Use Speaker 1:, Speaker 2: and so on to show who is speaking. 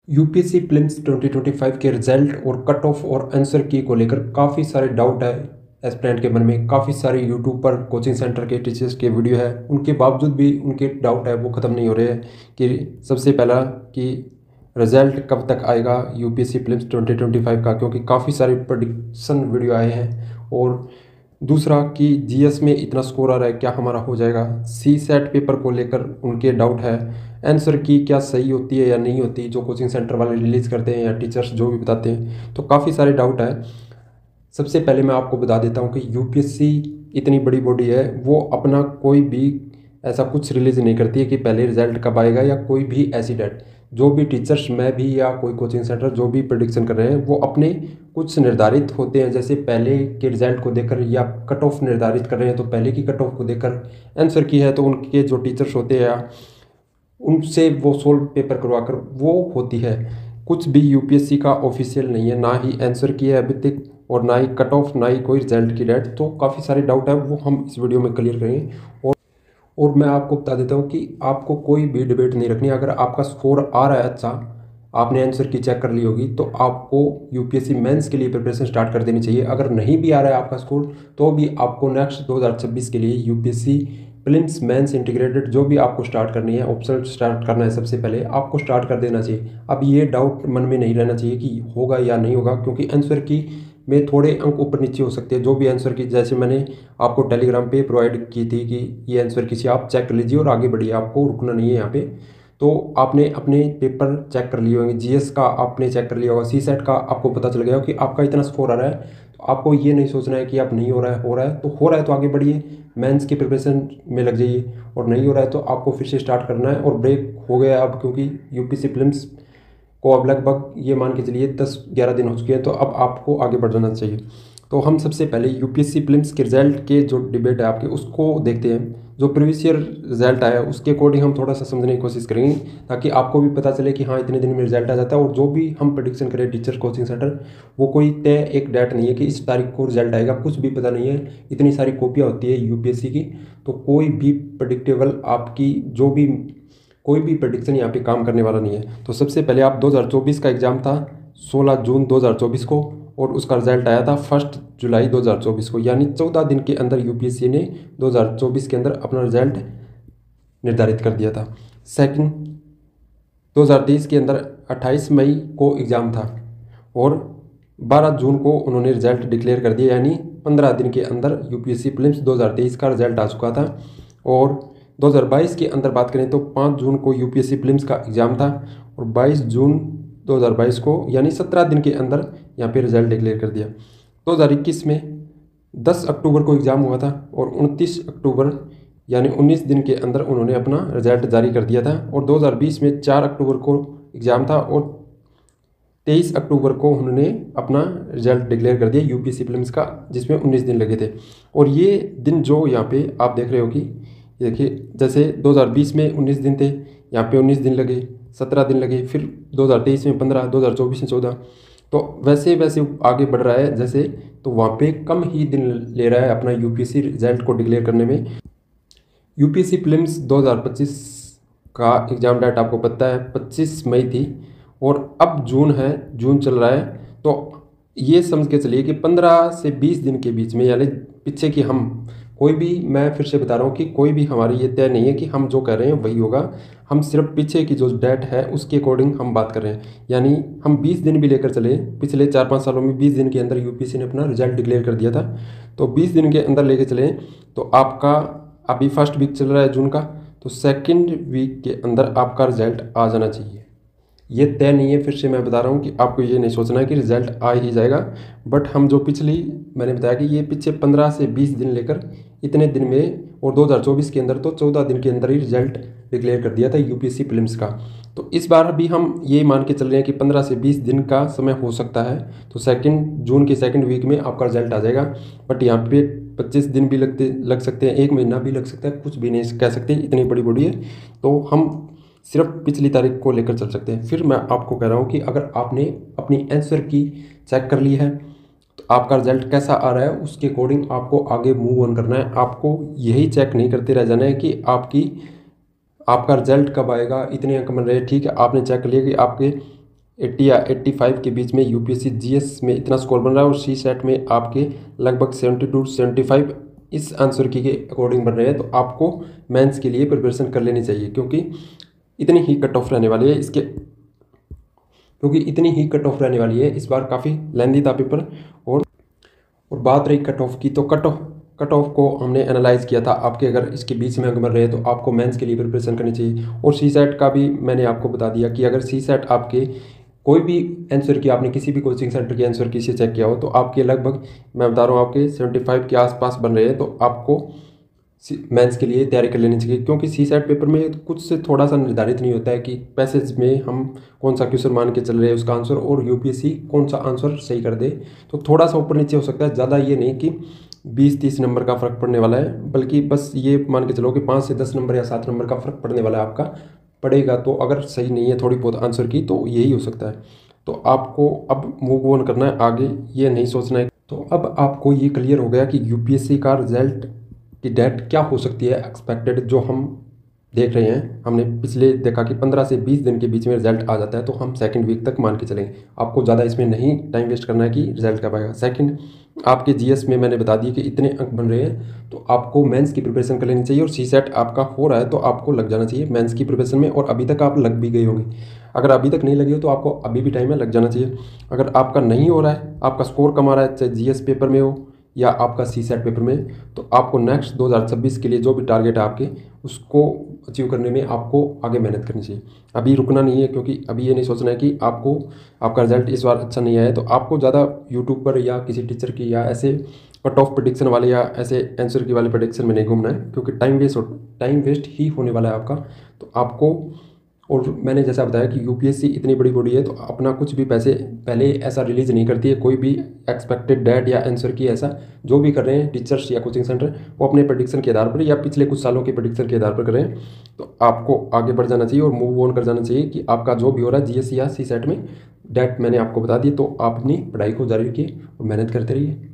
Speaker 1: UPSC prelims 2025 के result और cut off और आंसर की को लेकर काफ़ी सारे डाउट है एस्पिरेंट के मन में। काफ़ी सारे यूट्यूब पर कोचिंग सेंटर के टीचर्स के वीडियो है, उनके बावजूद भी उनके डाउट है वो ख़त्म नहीं हो रहे हैं कि सबसे पहला कि रिजल्ट कब तक आएगा यूपीएससी प्रीलिम्स 2025 का, क्योंकि काफ़ी सारे प्रेडिक्शन वीडियो आए हैं। और दूसरा कि जीएस में इतना स्कोर आ रहा है, क्या हमारा हो जाएगा। सी सेट पेपर को लेकर उनके डाउट है, आंसर की क्या सही होती है या नहीं होती, जो कोचिंग सेंटर वाले रिलीज़ करते हैं या टीचर्स जो भी बताते हैं। तो काफ़ी सारे डाउट है। सबसे पहले मैं आपको बता देता हूँ कि यूपीएससी इतनी बड़ी बॉडी है, वो अपना कोई भी ऐसा कुछ रिलीज़ नहीं करती है कि पहले रिजल्ट कब आएगा या कोई भी ऐसी डेट। जो भी टीचर्स, मैं भी या कोई कोचिंग सेंटर जो भी प्रेडिक्शन कर रहे हैं, वो अपने कुछ निर्धारित होते हैं, जैसे पहले के रिजल्ट को देखकर या कट ऑफ निर्धारित कर रहे हैं तो पहले की कट ऑफ को देखकर आंसर की है तो उनके जो टीचर्स होते हैं या उनसे वो सोल्व पेपर करवाकर वो होती है। कुछ भी यूपीएससी का ऑफिशियल नहीं है, ना ही आंसर की है अभी तक और ना ही कट ऑफ, ना ही कोई रिजल्ट की डेट। तो काफ़ी सारे डाउट है, वो हम इस वीडियो में क्लियर करेंगे। और मैं आपको बता देता हूँ कि आपको कोई भी डिबेट नहीं रखनी। अगर आपका स्कोर आ रहा है अच्छा, आपने आंसर की चेक कर ली होगी, तो आपको यूपीएससी मेंस के लिए प्रिपरेशन स्टार्ट कर देनी चाहिए। अगर नहीं भी आ रहा है आपका स्कोर, तो भी आपको नेक्स्ट 2026 के लिए यूपीएससी प्रीलिम्स मेंस इंटीग्रेटेड जो भी आपको स्टार्ट करनी है, ऑप्शनल स्टार्ट करना है, सबसे पहले आपको स्टार्ट कर देना चाहिए। अब ये डाउट मन में नहीं रहना चाहिए कि होगा या नहीं होगा, क्योंकि आंसर की में थोड़े अंक ऊपर नीचे हो सकते हैं। जो भी आंसर की, जैसे मैंने आपको टेलीग्राम पे प्रोवाइड की थी कि ये आंसर की आप चेक कर लीजिए और आगे बढ़िए, आपको रुकना नहीं है यहाँ पे। तो आपने अपने पेपर चेक कर लिए होंगे, जीएस का आपने चेक कर लिया होगा, सी सेट का आपको पता चल गया हो कि आपका इतना स्कोर आ रहा है। तो आपको ये नहीं सोचना है कि आप नहीं हो रहा है, हो रहा है तो हो रहा है तो आगे बढ़िए, मेंस की प्रिपरेशन में लग जाइए। और नहीं हो रहा है तो आपको फिर से स्टार्ट करना है। और ब्रेक हो गया अब, क्योंकि यूपीएससी प्रीलिम्स को अब लगभग ये मान के चलिए 10-11 दिन हो चुके हैं, तो अब आपको आगे बढ़ जाना चाहिए। तो हम सबसे पहले यूपीएससी प्रीलिम्स के रिजल्ट के जो डिबेट है आपके, उसको देखते हैं। जो प्रीवियस ईयर रिजल्ट आया उसके अकॉर्डिंग हम थोड़ा सा समझने की कोशिश करेंगे, ताकि आपको भी पता चले कि हाँ इतने दिन में रिजल्ट आ जाता है। और जो भी हम प्रेडिक्शन करें टीचर कोचिंग सेंटर, वो कोई तय एक डेट नहीं है कि इस तारीख को रिजल्ट आएगा, कुछ भी पता नहीं है। इतनी सारी कॉपियाँ होती है यूपीएससी की, तो कोई भी प्रेडिक्टेबल आपकी जो भी कोई भी प्रेडिक्शन यहाँ पे काम करने वाला नहीं है। तो सबसे पहले आप 2024 का एग्ज़ाम था 16 जून 2024 को, और उसका रिजल्ट आया था 1 जुलाई 2024 को, यानी 14 दिन के अंदर यूपीएससी ने 2024 के अंदर अपना रिजल्ट निर्धारित कर दिया था। सेकंड, 2023 के अंदर 28 मई को एग्ज़ाम था और 12 जून को उन्होंने रिजल्ट डिक्लेयर कर दिया, यानी 15 दिन के अंदर यूपीएससी प्रीलिम्स 2023 का रिजल्ट आ चुका था। और 2022 के अंदर बात करें तो 5 जून को यूपीएससी प्रीलिम्स का एग्ज़ाम था और 22 जून 2022 को, यानी 17 दिन के अंदर यहाँ पे रिजल्ट डिक्लेयर कर दिया। 2021 में 10 अक्टूबर को एग्ज़ाम हुआ था और 29 अक्टूबर यानी 19 दिन के अंदर उन्होंने अपना रिजल्ट जारी कर दिया था। और 2020 में 4 अक्टूबर को एग्ज़ाम था और 23 अक्टूबर को उन्होंने अपना रिजल्ट डिक्लेयर कर दिया यूपीएससी प्रीलिम्स का, जिसमें 19 दिन लगे थे। और ये दिन जो यहाँ पे आप देख रहे हो कि देखिए, जैसे 2020 में 19 दिन थे, यहाँ पे 19 दिन लगे, 17 दिन लगे, फिर 2023 में 15, 2024 में 14। तो वैसे वैसे आगे बढ़ रहा है जैसे, तो वहाँ पे कम ही दिन ले रहा है अपना यूपीएससी रिजल्ट को डिक्लेयर करने में। यूपीएससी प्रीलिम्स 2025 का एग्ज़ाम डेट आपको पता है 25 मई थी और अब जून है, जून चल रहा है। तो ये समझ के चलिए कि 15 से 20 दिन के बीच में, यानी पीछे की हम कोई भी, मैं फिर से बता रहा हूँ कि कोई भी हमारी ये तय नहीं है कि हम जो कर रहे हैं वही होगा। हम सिर्फ पीछे की जो डेट है उसके अकॉर्डिंग हम बात कर रहे हैं। यानी हम 20 दिन भी लेकर चले, पिछले 4-5 सालों में 20 दिन के अंदर यूपीएससी ने अपना रिजल्ट डिक्लेयर कर दिया था। तो 20 दिन के अंदर लेकर चले तो आपका अभी फर्स्ट वीक चल रहा है जून का, तो सेकेंड वीक के अंदर आपका रिजल्ट आ जाना चाहिए। ये तय नहीं है, फिर से मैं बता रहा हूँ कि आपको ये नहीं सोचना है कि रिजल्ट आ ही जाएगा। बट हम जो पिछली, मैंने बताया कि ये पीछे 15 से 20 दिन लेकर इतने दिन में, और 2024 के अंदर तो 14 दिन के अंदर ही रिजल्ट डिक्लेयर कर दिया था यूपीएससी प्रीलिम्स का। तो इस बार भी हम ये मान के चल रहे हैं कि 15 से 20 दिन का समय हो सकता है, तो जून के सेकेंड वीक में आपका रिजल्ट आ जाएगा। बट यहाँ पे 25 दिन भी लग सकते हैं, 1 महीना भी लग सकता है, कुछ भी नहीं कह सकते, इतनी बड़ी बॉडी है। तो हम सिर्फ पिछली तारीख को लेकर चल सकते हैं। फिर मैं आपको कह रहा हूँ कि अगर आपने अपनी आंसर की चेक कर ली है तो आपका रिजल्ट कैसा आ रहा है उसके अकॉर्डिंग आपको आगे मूव ऑन करना है। आपको यही चेक नहीं करते रह जाना है कि आपका रिजल्ट कब आएगा, इतने अंक बन रहे, ठीक है आपने चेक कर लिया कि आपके 80 या 85 के बीच में यूपीएससी जीएस में इतना स्कोर बन रहा है और सी सेट में आपके लगभग 72 75 इस आंसर की के अकॉर्डिंग बन रहे हैं, तो आपको मेंस के लिए प्रिपरेशन कर लेनी चाहिए, क्योंकि इतनी ही कट ऑफ रहने वाली है इतनी ही कट ऑफ रहने वाली है। इस बार काफ़ी लेंदी था पेपर। और बात रही कट ऑफ की, तो कट ऑफ को हमने एनालाइज किया था। आपके अगर इसके बीच में अंक बन रहे हैं तो आपको मेंस के लिए प्रिपरेशन करनी चाहिए। और सी सेट का भी मैंने आपको बता दिया कि अगर सी सेट आपके कोई भी आंसर की आपने किसी भी कोचिंग सेंटर के आंसर की से चेक किया हो तो आपके लगभग, मैं बता रहा हूँ, आपके 75 के आसपास बन रहे हैं, तो आपको मेंस के लिए तैयारी कर लेनी चाहिए। क्योंकि सी सेट पेपर में कुछ से थोड़ा सा निर्धारित नहीं होता है कि पैसेज में हम कौन सा क्वेश्चन मान के चल रहे हैं उसका आंसर, और यूपीएससी कौन सा आंसर सही कर दे। तो थोड़ा सा ऊपर नीचे हो सकता है, ज़्यादा ये नहीं कि 20-30 नंबर का फ़र्क पड़ने वाला है, बल्कि बस ये मान के चलो कि 5 से 10 नंबर या 7 नंबर का फ़र्क पड़ने वाला है आपका, पड़ेगा। तो अगर सही नहीं है थोड़ी बहुत आंसर की तो यही हो सकता है। तो आपको अब मूव ऑन करना है आगे, ये नहीं सोचना है। तो अब आपको ये क्लियर हो गया कि यूपीएससी का रिजल्ट की डेट क्या हो सकती है एक्सपेक्टेड, जो हम देख रहे हैं। हमने पिछले देखा कि 15 से 20 दिन के बीच में रिजल्ट आ जाता है, तो हम सेकंड वीक तक मान के चलेंगे। आपको ज़्यादा इसमें नहीं टाइम वेस्ट करना है कि रिजल्ट कब आएगा। सेकंड, आपके जीएस में मैंने बता दिया कि इतने अंक बन रहे हैं, तो आपको मेंस की प्रिपरेशन कर लेनी चाहिए। और सी सेट आपका हो रहा है तो आपको लग जाना चाहिए मेंस की प्रिपरेशन में, और अभी तक आप लग भी गए होंगे। अगर अभी तक नहीं लगे हो तो आपको अभी भी टाइम है, लग जाना चाहिए। अगर आपका नहीं हो रहा है, आपका स्कोर कम आ रहा है, चाहे जीएस पेपर में हो या आपका सी सेट पेपर में, तो आपको नेक्स्ट 2026 के लिए जो भी टारगेट है आपके, उसको अचीव करने में आपको आगे मेहनत करनी चाहिए। अभी रुकना नहीं है, क्योंकि अभी ये नहीं सोचना है कि आपको आपका रिजल्ट इस बार अच्छा नहीं आया है तो आपको ज़्यादा यूट्यूब पर या किसी टीचर की या ऐसे कट ऑफ प्रेडिक्शन वाले या ऐसे आंसर की वाले प्रेडिक्शन में नहीं घूमना है, क्योंकि टाइम वेस्ट ही होने वाला है आपका। तो आपको, और मैंने जैसा बताया कि यूपीएससी इतनी बड़ी बॉडी है तो अपना कुछ भी पैसे पहले ऐसा रिलीज नहीं करती है। कोई भी एक्सपेक्टेड डेट या आंसर की ऐसा जो भी कर रहे हैं टीचर्स या कोचिंग सेंटर, वो अपने प्रेडिक्शन के आधार पर या पिछले कुछ सालों के प्रेडिक्शन के आधार पर कर रहे हैं। तो आपको आगे बढ़ जाना चाहिए और मूव ऑन कर जाना चाहिए कि आपका जो भी हो रहा है जीएस या सी सेट में, डेट मैंने आपको बता दी। तो आप अपनी पढ़ाई को जारी रखिए और मेहनत करते रहिए।